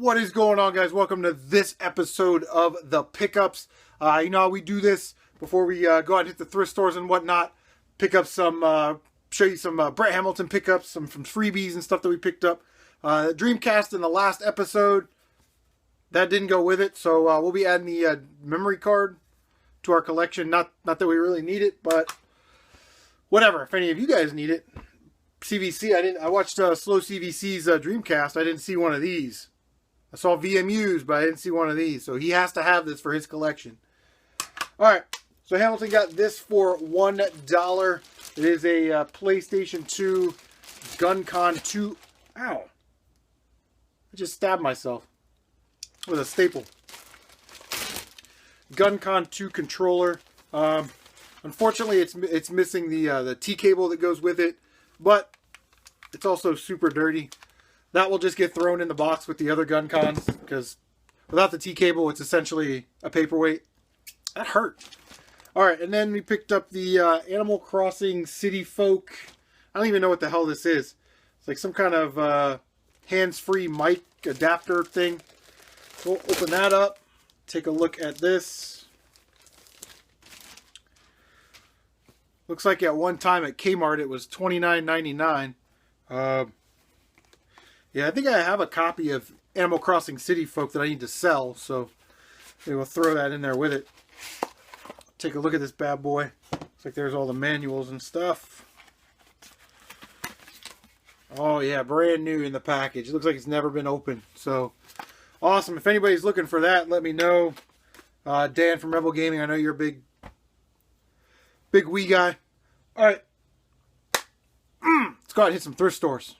What is going on, guys? Welcome to this episode of The Pickups. You know how we do this before we go out and hit the thrift stores and whatnot. Pick up some, show you some Brett Hamilton pickups, some from freebies and stuff that we picked up. Dreamcast in the last episode, that didn't go with it, so we'll be adding the memory card to our collection. Not that we really need it, but whatever. If any of you guys need it. CVC, I watched Slow CVC's Dreamcast. I didn't see one of these. I saw VMUs, but I didn't see one of these. So he has to have this for his collection. Alright, so Hamilton got this for $1. It is a PlayStation 2 GunCon 2. Ow. I just stabbed myself with a staple. GunCon 2 controller. Unfortunately, it's missing the T cable that goes with it. But it's also super dirty. That will just get thrown in the box with the other gun cons, because without the T cable, it's essentially a paperweight. That hurt. Alright, and then we picked up the Animal Crossing City Folk. I don't even know what the hell this is. It's like some kind of hands-free mic adapter thing. We'll open that up. Take a look at this. Looks like at one time at Kmart it was $29.99. Yeah, I think I have a copy of Animal Crossing City Folk that I need to sell, so maybe we'll throw that in there with it. Take a look at this bad boy. Looks like there's all the manuals and stuff. Oh yeah, brand new in the package. It looks like it's never been opened. So awesome. If anybody's looking for that, let me know. Dan from Rebel Gaming, I know you're a big Wii guy. Alright. Let's go out and hit some thrift stores.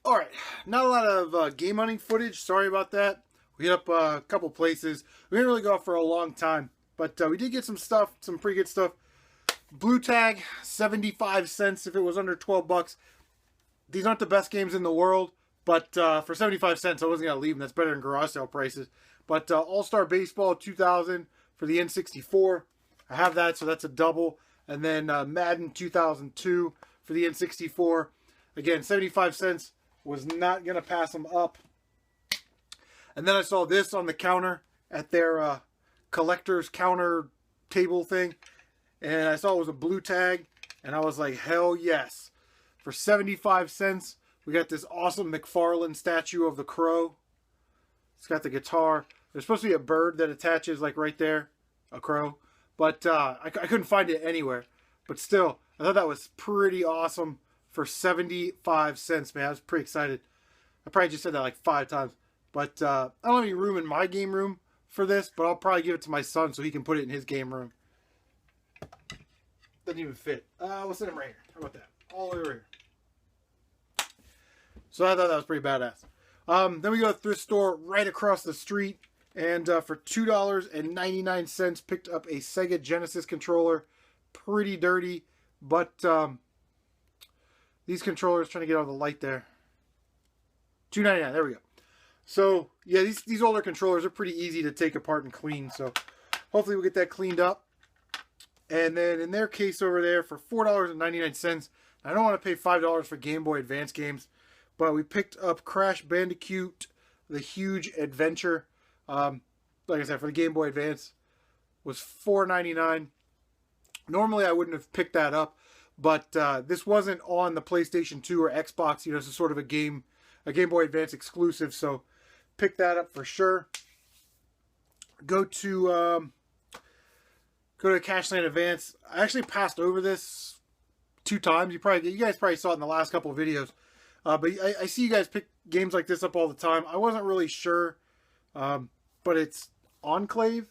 Alright, not a lot of game hunting footage. Sorry about that. We hit up a couple places. We didn't really go out for a long time, but we did get some stuff, some pretty good stuff. Blue tag, 75 cents if it was under 12 bucks. These aren't the best games in the world, but for 75 cents, I wasn't going to leave them. That's better than garage sale prices. But All-Star Baseball 2000 for the N64. I have that, so that's a double. And then Madden 2002 for the N64. Again, 75 cents. Was not going to pass them up. And then I saw this on the counter at their collector's counter table thing. And I saw it was a blue tag. And I was like, hell yes. For 75 cents, we got this awesome McFarlane statue of the Crow. It's got the guitar. There's supposed to be a bird that attaches like right there. A crow. But I couldn't find it anywhere. But still, I thought that was pretty awesome for 75 cents, man. I was pretty excited. I probably just said that like 5 times. But I don't have any room in my game room for this, but I'll probably give it to my son so he can put it in his game room. Doesn't even fit. We'll set him right here. How about that? All the way right here. So I thought that was pretty badass. Then we go to the thrift store right across the street. And for $2.99, picked up a Sega Genesis controller. Pretty dirty. But these controllers, trying to get out of the light there. $2.99. There we go. So, yeah, these older controllers are pretty easy to take apart and clean. So, hopefully we'll get that cleaned up. And then in their case over there for $4.99, I don't want to pay $5 for Game Boy Advance games. But we picked up Crash Bandicoot, The Huge Adventure. Like I said, for the Game Boy Advance, was $4.99. Normally I wouldn't have picked that up. But this wasn't on the PlayStation 2 or Xbox. You know, this is sort of a Game Boy Advance exclusive. So, pick that up for sure. Go to Cashland Advance. I actually passed over this 2 times. You guys probably saw it in the last couple of videos. But I see you guys pick games like this up all the time. I wasn't really sure, but it's Enclave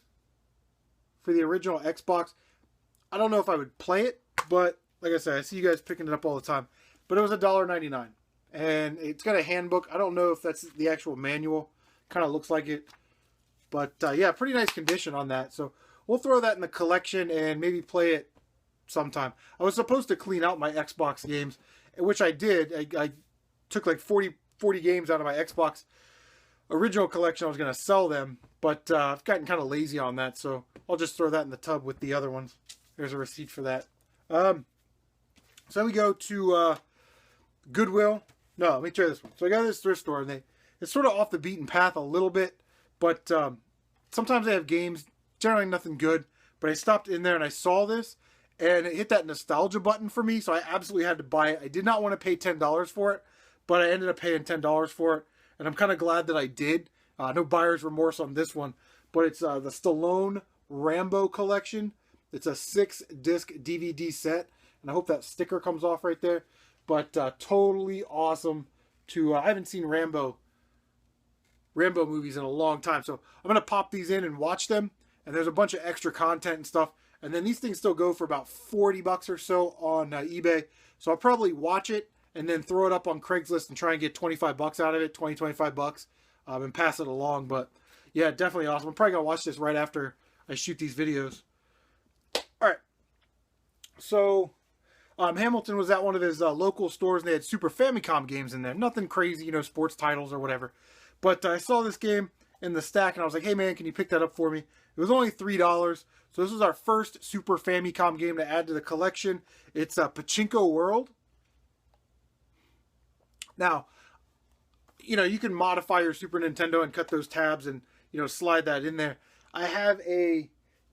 for the original Xbox. I don't know if I would play it, but like I said, I see you guys picking it up all the time. But it was $1.99. And it's got a handbook. I don't know if that's the actual manual. Kind of looks like it. But, yeah, pretty nice condition on that. So, we'll throw that in the collection and maybe play it sometime. I was supposed to clean out my Xbox games, which I did. I took like 40 games out of my Xbox original collection. I was going to sell them. But I've gotten kind of lazy on that. So, I'll just throw that in the tub with the other ones. There's a receipt for that. So, we go to Goodwill. No, let me try this one. So I got this thrift store, and it's sort of off the beaten path a little bit, but sometimes they have games, generally nothing good, but I stopped in there and I saw this, and it hit that nostalgia button for me, so I absolutely had to buy it. I did not want to pay $10 for it, but I ended up paying $10 for it, and I'm kind of glad that I did. No buyer's remorse on this one, but it's the Stallone Rambo collection. It's a 6-disc DVD set, and I hope that sticker comes off right there. But totally awesome to... I haven't seen Rambo movies in a long time. So I'm going to pop these in and watch them. And there's a bunch of extra content and stuff. And then these things still go for about $40 or so on eBay. So I'll probably watch it and then throw it up on Craigslist and try and get 25 bucks out of it. 20, 25 bucks. And pass it along. But yeah, definitely awesome. I'm probably going to watch this right after I shoot these videos. Alright. So... Hamilton was at one of his local stores, and they had Super Famicom games in there. Nothing crazy, you know, sports titles or whatever. But I saw this game in the stack, and I was like, hey, man, can you pick that up for me? It was only $3. So this was our first Super Famicom game to add to the collection. It's Pachinko World. Now, you know, you can modify your Super Nintendo and cut those tabs and, you know, slide that in there. I have a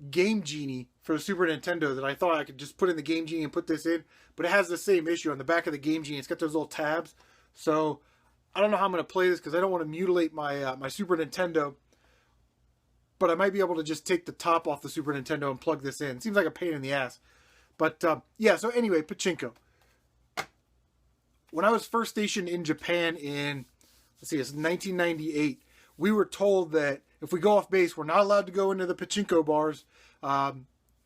Game Genie for the Super Nintendo that I thought I could just put in the Game Genie and put this in, but it has the same issue on the back of the Game Genie. It's got those little tabs, so I don't know how I'm going to play this because I don't want to mutilate my my Super Nintendo, but I might be able to just take the top off the Super Nintendo and plug this in. Seems like a pain in the ass, but yeah. So anyway, Pachinko. When I was first stationed in Japan in, let's see, it's 1998, we were told that if we go off base, we're not allowed to go into the Pachinko bars.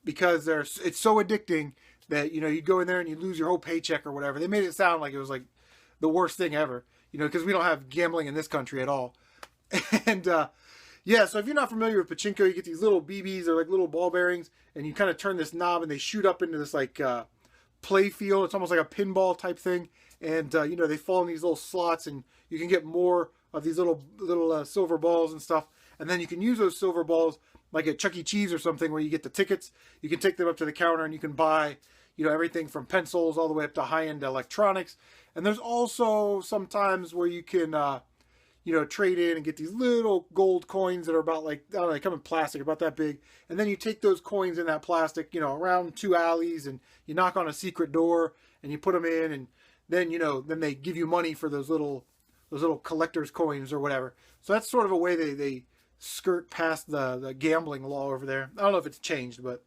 Because it's so addicting that, you know, you go in there and you lose your whole paycheck or whatever. They made it sound like it was like the worst thing ever, you know, because we don't have gambling in this country at all. And yeah, so if you're not familiar with Pachinko, you get these little BBs, they're like little ball bearings, and you kind of turn this knob and they shoot up into this like play field. It's almost like a pinball type thing, and you know, they fall in these little slots, and you can get more of these little silver balls and stuff. And then you can use those silver balls like at Chuck E. Cheese or something where you get the tickets. You can take them up to the counter and you can buy, you know, everything from pencils all the way up to high-end electronics. And there's also sometimes where you can, you know, trade in and get these little gold coins that are about like, I don't know, they come in plastic, about that big. And then you take those coins in that plastic, you know, around 2 alleys, and you knock on a secret door and you put them in, and then, you know, then they give you money for those little collector's coins or whatever. So that's sort of a way they skirt past the gambling law over there. I don't know if it's changed, but...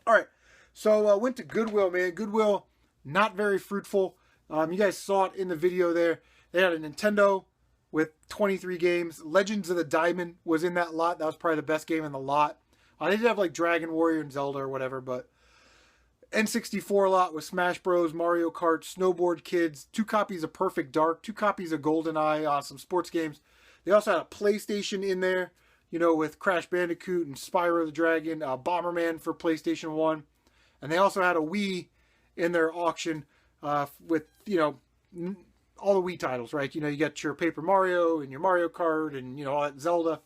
Alright, So I went to Goodwill, man. Goodwill, not very fruitful. You guys saw it in the video there. They had a Nintendo with 23 games. Legends of the Diamond was in that lot. That was probably the best game in the lot. They did have like Dragon Warrior and Zelda or whatever, but N64 lot with Smash Bros, Mario Kart, Snowboard Kids, 2 copies of Perfect Dark, 2 copies of GoldenEye, some sports games. They also had a PlayStation in there, you know, with Crash Bandicoot and Spyro the Dragon, Bomberman for PlayStation 1. And they also had a Wii in their auction with, you know, all the Wii titles, right? You know, you got your Paper Mario and your Mario Kart and, you know, all that Zelda.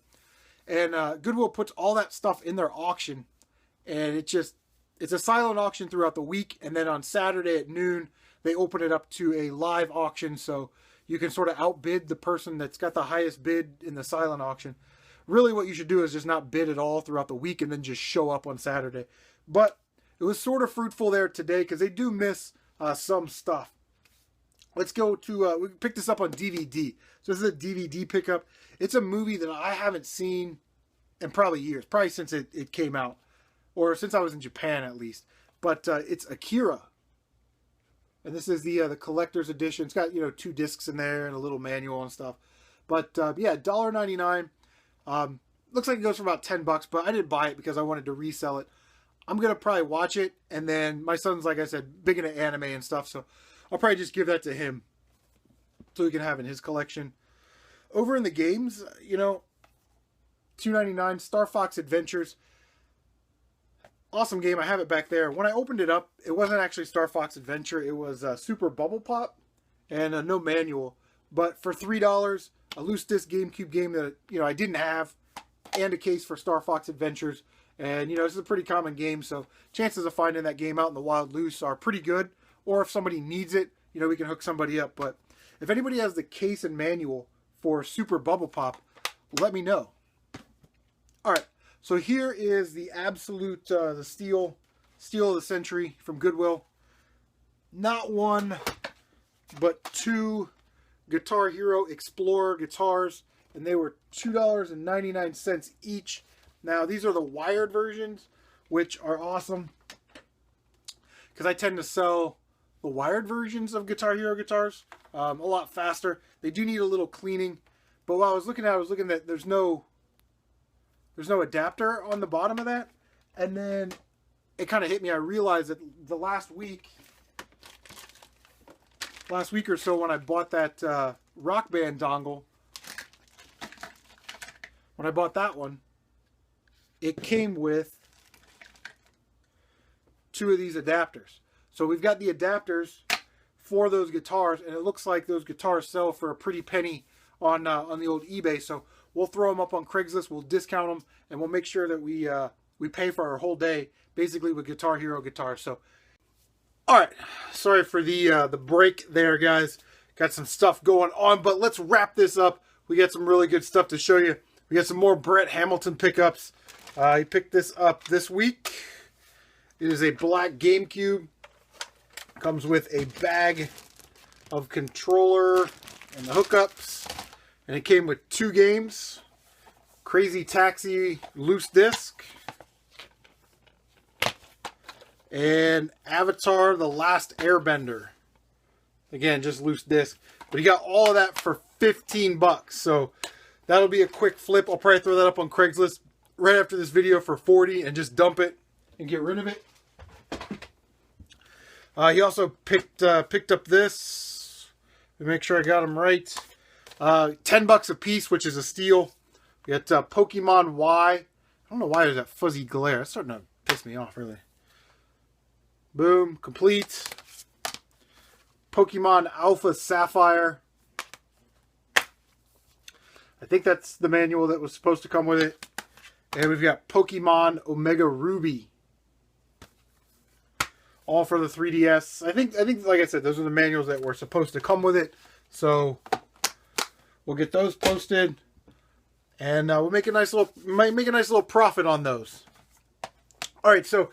And Goodwill puts all that stuff in their auction. And it's a silent auction throughout the week. And then on Saturday at noon, they open it up to a live auction. So you can sort of outbid the person that's got the highest bid in the silent auction. Really what you should do is just not bid at all throughout the week and then just show up on Saturday. But it was sort of fruitful there today because they do miss some stuff. Let's go to, we picked this up on DVD. So this is a DVD pickup. It's a movie that I haven't seen in probably years. Probably since it came out. Or since I was in Japan at least. But it's Akira. And this is the collector's edition. It's got, you know, 2 discs in there and a little manual and stuff. But yeah, $1.99. Looks like it goes for about $10, but I didn't buy it because I wanted to resell it. I'm going to probably watch it. And then my son's, like I said, big into anime and stuff. So I'll probably just give that to him so he can have it in his collection. Over in the games, you know, $2.99, Star Fox Adventures. Awesome game. I have it back there. When I opened it up, it wasn't actually Star Fox Adventure. It was Super Bubble Pop and no manual. But for $3, a loose disc GameCube game that, you know, I didn't have, and a case for Star Fox Adventures. And, you know, this is a pretty common game, so chances of finding that game out in the wild loose are pretty good. Or if somebody needs it, you know, we can hook somebody up. But if anybody has the case and manual for Super Bubble Pop, let me know. All right, so here is the absolute, the steal of the century from Goodwill. Not 1, but 2 Guitar Hero Explorer guitars, and they were $2.99 each. Now, these are the wired versions, which are awesome, because I tend to sell the wired versions of Guitar Hero guitars a lot faster. They do need a little cleaning, but while I was looking at there's no adapter on the bottom of that, and then it kind of hit me. I realized that the last week or so when I bought that Rock Band dongle, when I bought that one, it came with 2 of these adapters. So we've got the adapters for those guitars, and it looks like those guitars sell for a pretty penny on the old eBay. So we'll throw them up on Craigslist, we'll discount them, and we'll make sure that we pay for our whole day, basically with Guitar Hero guitars. So, all right, sorry for the break there, guys. Got some stuff going on, but let's wrap this up. We got some really good stuff to show you. We got some more Brett Hamilton pickups. He picked this up this week. It is a black GameCube. Comes with a bag of controller and the hookups. And it came with 2 games. Crazy Taxi loose disc. And Avatar The Last Airbender. Again, just loose disc. But he got all of that for $15. So that'll be a quick flip. I'll probably throw that up on Craigslist right after this video for $40 and just dump it and get rid of it. He also picked up this. Let me make sure I got them right. $10 a piece, which is a steal. We got Pokemon Y. I don't know why there's that fuzzy glare. It's starting to piss me off, really. Boom, complete. Pokemon Alpha Sapphire. I think that's the manual that was supposed to come with it. And we've got Pokemon Omega Ruby. All for the 3DS. I think, like I said, those are the manuals that were supposed to come with it. So we'll get those posted, and we'll make a nice little profit on those. All right. So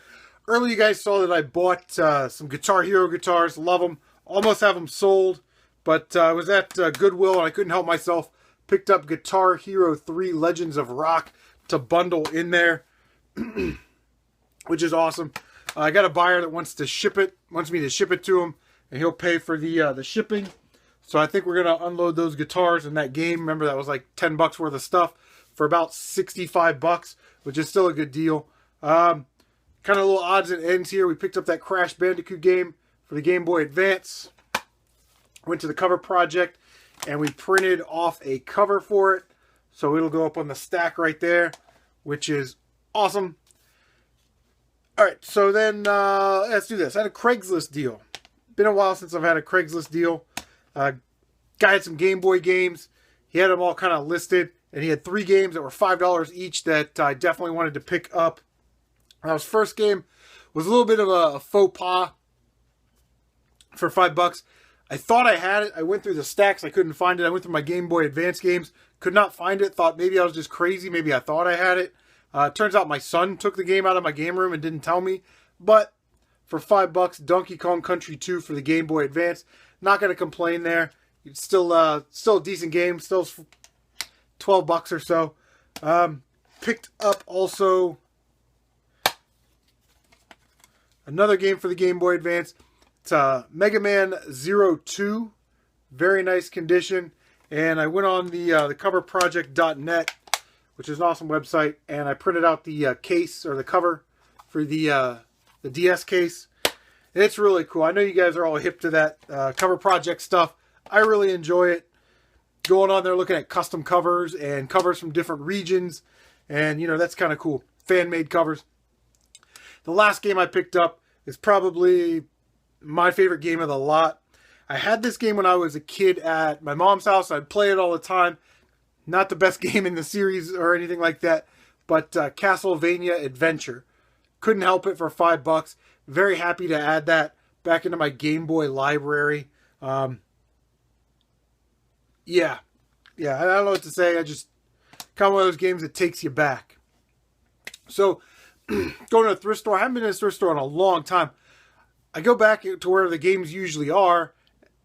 earlier you guys saw that I bought some Guitar Hero guitars. Love them. Almost have them sold, but I was at Goodwill and I couldn't help myself. Picked up Guitar Hero 3 Legends of Rock to bundle in there, which is awesome. I got a buyer that wants me to ship it to him, and he'll pay for the shipping. So I think we're gonna unload those guitars in that game. Remember, that was like $10 worth of stuff for about $65, which is still a good deal. Kind of little odds and ends here. We picked up that Crash Bandicoot game for the Game Boy Advance. Went to the cover project, and we printed off a cover for it. So it'll go up on the stack right there, which is awesome. All right, so then let's do this. I had a Craigslist deal. Been a while since I've had a Craigslist deal. Guy had some Game Boy games. He had them all kind of listed, and he had 3 games that were $5 each that I definitely wanted to pick up. His first game was a little bit of a faux pas for $5. I thought I had it. I went through the stacks. I couldn't find it. I went through my Game Boy Advance games. Could not find it. Thought maybe I was just crazy. Maybe I thought I had it. Turns out my son took the game out of my game room and didn't tell me. But for $5, Donkey Kong Country 2 for the Game Boy Advance. Not going to complain there. It's still a decent game. Still $12 or so. Picked up also another game for the Game Boy Advance. It's Mega Man 02. Very nice condition. And I went on the coverproject.net, which is an awesome website, and I printed out the case, or the cover, for the DS case. And it's really cool. I know you guys are all hip to that cover project stuff. I really enjoy it. Going on there looking at custom covers and covers from different regions. And, you know, that's kind of cool. Fan-made covers. The last game I picked up is probably my favorite game of the lot. I had this game when I was a kid at my mom's house. I'd play it all the time. Not the best game in the series or anything like that, but Castlevania Adventure. Couldn't help it for $5. Very happy to add that back into my Game Boy library. Yeah, I don't know what to say. I just kind of one of those games that takes you back. So, going to a thrift store. I haven't been in a thrift store in a long time. I go back to where the games usually are,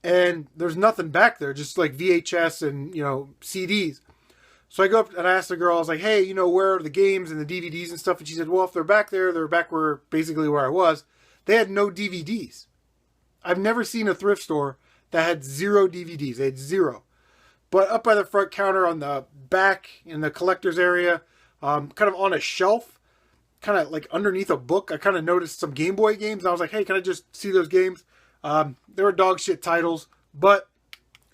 and there's nothing back there, just like VHS and, you know, CDs. So I go up and I ask the girl, I was like, hey, you know, where are the games and the DVDs and stuff? And she said, well, if they're back there, they're back basically where I was. They had no DVDs. I've never seen a thrift store that had 0 DVDs. They had 0. But up by the front counter on the back in the collector's area, kind of on a shelf, kind of like underneath a book, I kind of noticed some Game Boy games. And I was like, hey, can I just see those games? They were dog shit titles, but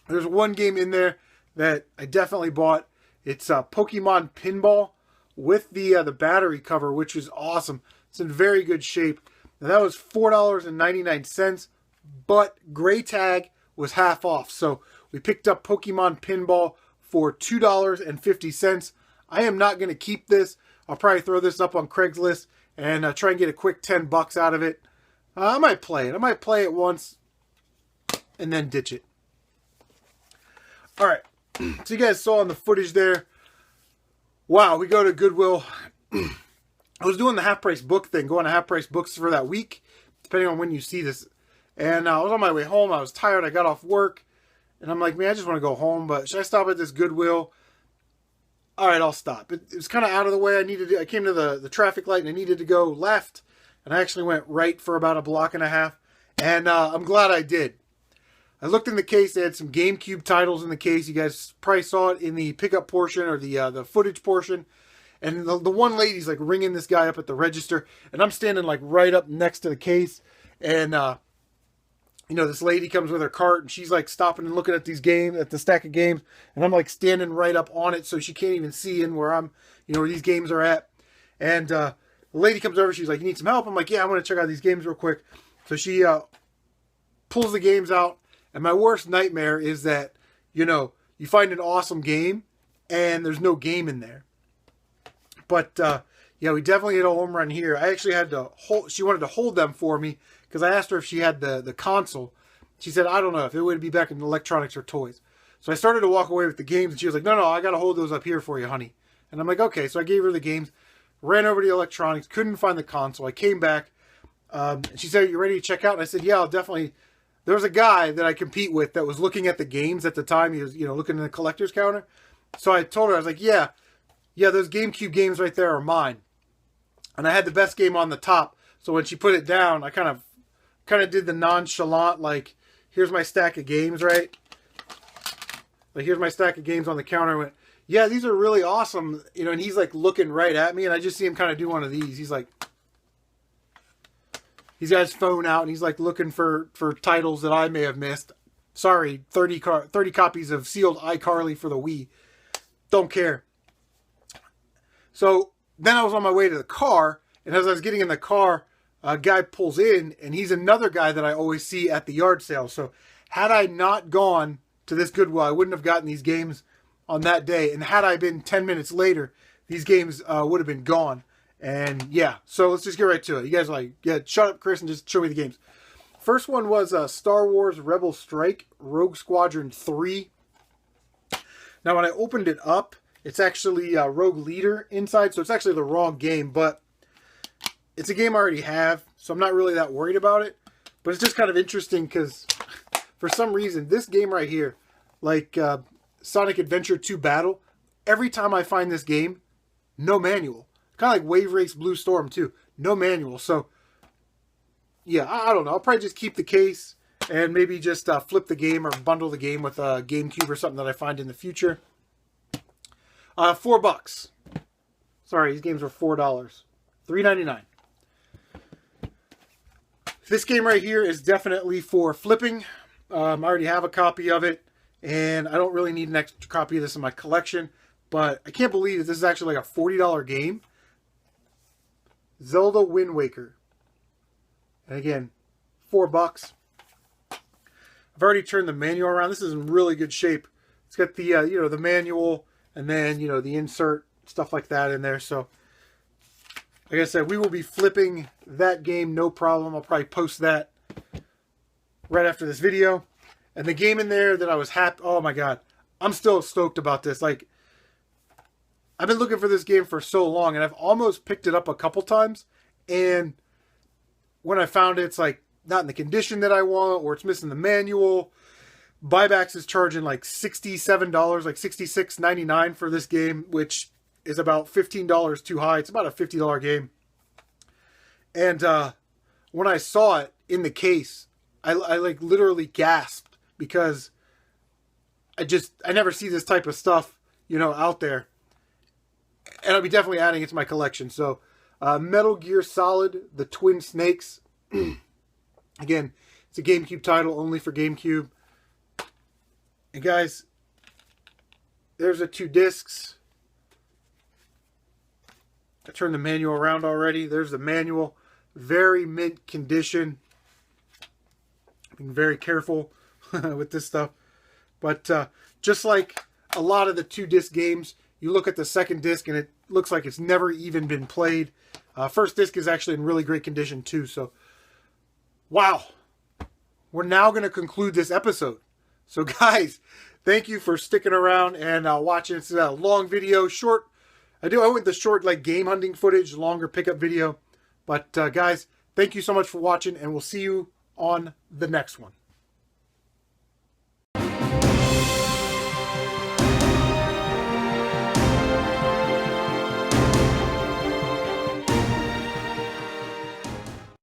there's one game in there that I definitely bought. It's Pokemon Pinball with the battery cover, which is awesome. It's in very good shape. Now, that was $4.99, but gray tag was half off. So we picked up Pokemon Pinball for $2.50. I am not going to keep this. I'll probably throw this up on Craigslist and try and get a quick $10 out of it. I might play it. I might play it once and then ditch it. All right. So you guys saw in the footage there. Wow, we go to Goodwill. I was doing the half-price book thing, going to half-price books for that week, depending on when you see this. And I was on my way home. I was tired. I got off work. And I'm like, man, I just want to go home. But should I stop at this Goodwill? All right, I'll stop. It was kind of out of the way. I came to the traffic light, and I needed to go left. And I actually went right for about a block and a half. And I'm glad I did. I looked in the case. They had some GameCube titles in the case. You guys probably saw it in the pickup portion or the footage portion. And the one lady's like ringing this guy up at the register. And I'm standing like right up next to the case. And, you know, this lady comes with her cart. And she's like stopping and looking at these games, at the stack of games. And I'm like standing right up on it. So she can't even see in where where these games are at. And the lady comes over. She's like, you need some help? I'm like, yeah, I want to check out these games real quick. So she pulls the games out. And my worst nightmare is that, you find an awesome game and there's no game in there. But, yeah, we definitely hit a home run here. I actually had to she wanted to hold them for me because I asked her if she had the console. She said, I don't know if it would be back in electronics or toys. So I started to walk away with the games and she was like, no, I got to hold those up here for you, honey. And I'm like, okay. So I gave her the games, ran over to the electronics, couldn't find the console. I came back. And she said, you ready to check out? And I said, yeah, I'll definitely. There was a guy that I compete with that was looking at the games at the time. He was, looking in the collector's counter. So I told her, I was like, yeah, those GameCube games right there are mine. And I had the best game on the top. So when she put it down, I kind of did the nonchalant, like, here's my stack of games, right? Like, here's my stack of games on the counter. I went, yeah, these are really awesome. You know, and he's like looking right at me, and I just see him kind of do one of these. He's like, he's got his phone out, and he's like looking for titles that I may have missed. Sorry, 30 copies of sealed iCarly for the Wii. Don't care. So then I was on my way to the car, and as I was getting in the car, a guy pulls in, and he's another guy that I always see at the yard sale. So had I not gone to this Goodwill, I wouldn't have gotten these games on that day. And had I been 10 minutes later, these games would have been gone. And yeah, so let's just get right to it. You guys are like, yeah, shut up, Chris, and just show me the games. First one was Star Wars Rebel Strike Rogue Squadron 3. Now, when I opened it up, it's actually Rogue Leader inside, so it's actually the wrong game, but it's a game I already have, so I'm not really that worried about it. But it's just kind of interesting because for some reason, this game right here, like Sonic Adventure 2 Battle, every time I find this game, no manual. Kind of like Wave Race Blue Storm too, no manual. So, yeah, I don't know. I'll probably just keep the case and maybe just flip the game or bundle the game with a GameCube or something that I find in the future. $4. Sorry, these games were $4. $3.99. This game right here is definitely for flipping. I already have a copy of it, and I don't really need an extra copy of this in my collection, but I can't believe that this is actually like a $40 game. Zelda Wind Waker. And again, $4. I've already turned the manual around. This is in really good shape. It's got the, you know, the manual and then, you know, the insert, stuff like that in there. So, like I said, we will be flipping that game, no problem. I'll probably post that right after this video. And the game in there that I was happy, oh my God, I'm still stoked about this. Like, I've been looking for this game for so long, and I've almost picked it up a couple times. And when I found it, it's like not in the condition that I want, or it's missing the manual. Buybacks is charging like $67, like $66.99 for this game, which is about $15 too high. It's about a $50 game. And when I saw it in the case, I like literally gasped because I never see this type of stuff, you know, out there. And I'll be definitely adding it to my collection. So, Metal Gear Solid, The Twin Snakes. Again, it's a GameCube title, only for GameCube. And guys, there's the 2 discs. I turned the manual around already. There's the manual. Very mint condition. Being very careful with this stuff. But just like a lot of the 2-disc games, you look at the second disc and it looks like it's never even been played. First disc is actually in really great condition too. So, wow. We're now going to conclude this episode. So guys, thank you for sticking around and watching. It's a long video, short. I went the short like game hunting footage, longer pickup video. But guys, thank you so much for watching, and we'll see you on the next one.